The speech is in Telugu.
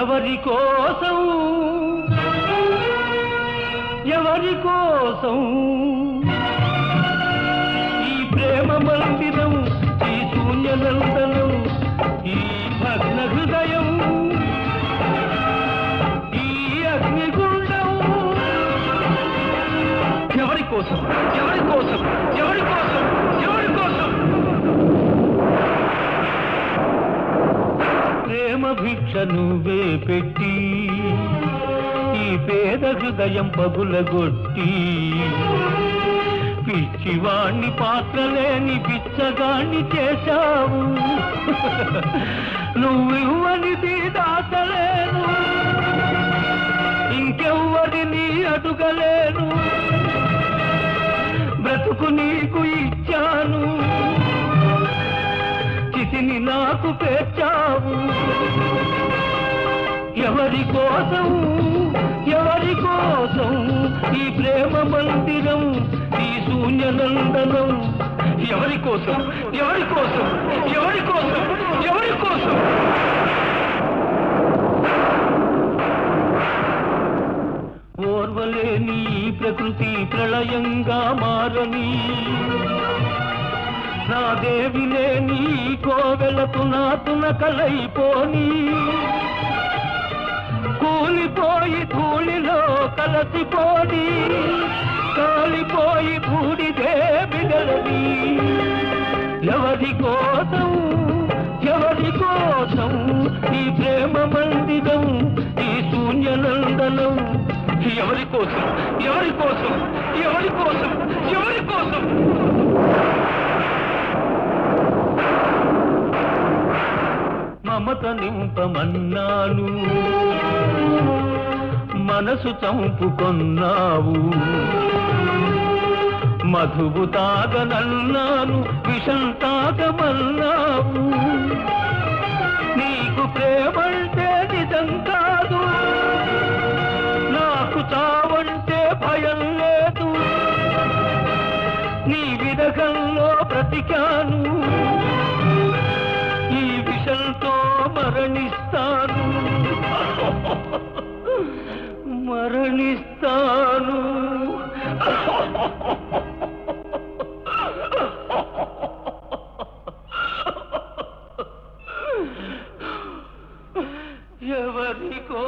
ఎవరి కోసం ఎవరి కోసం ఈ ప్రేమ మందిరం, ఈ శూన్యనందనం, ఈ భగ్న హృదయం, ఈ అగ్నిగుండం ఎవరి కోసం ఎవరి కోసం ఎవరి కోసం ఎవరి కోసం? ప్రేమ భిక్ష నువ్వే పెట్టి ఈ పేద హృదయం పగులగొట్టి పిచ్చివాణ్ణి పాత్రలేని పిచ్చగాణ్ణి చేశావు. నువ్వివ్వనిది దాచలేను, ఇంకెవ్వరిని అడుగలేను. బ్రతుకు నీకు ఇచ్చాను, చితిని నాకు పేర్చావు. ఎవరి కోసం ఎవరి కోసం ఈ ప్రేమ మందిరం, ఈ శూన్యనందనం? ఎవరి కోసం ఎవరి కోసం ఎవరి కోసం ఎవరి కోసం? ఓర్వలేని ప్రకృతి ప్రళయంగా మారని, నా దేవినే నీ కోవెలకు నాతున కలైపోని, కూలిపోయి ధూళిలో కలసిపోని, కాలిపోయి బూడిదే మిగలని. ఎవరి కోసం ఎవరి కోసం ఈ ప్రేమ మందిరం, ఈ శూన్యనందనం? ఎవరి కోసం ఎవరి కోసం ఎవరి కోసం ఎవరి కోసం? మమత నింపమన్నాను, మనసు చంపుకొన్నావు. మధువు తాగనన్నాను, విషం తాగమన్నావు. నీకు ప్రేమంటే నిజం కాదు, నాకు చావంటే భయం లేదు. నీ విరగంలో బ్రతికాను, ఈ విషంతో మరణిస్తాను మరణిస్తాను. ఎవరికో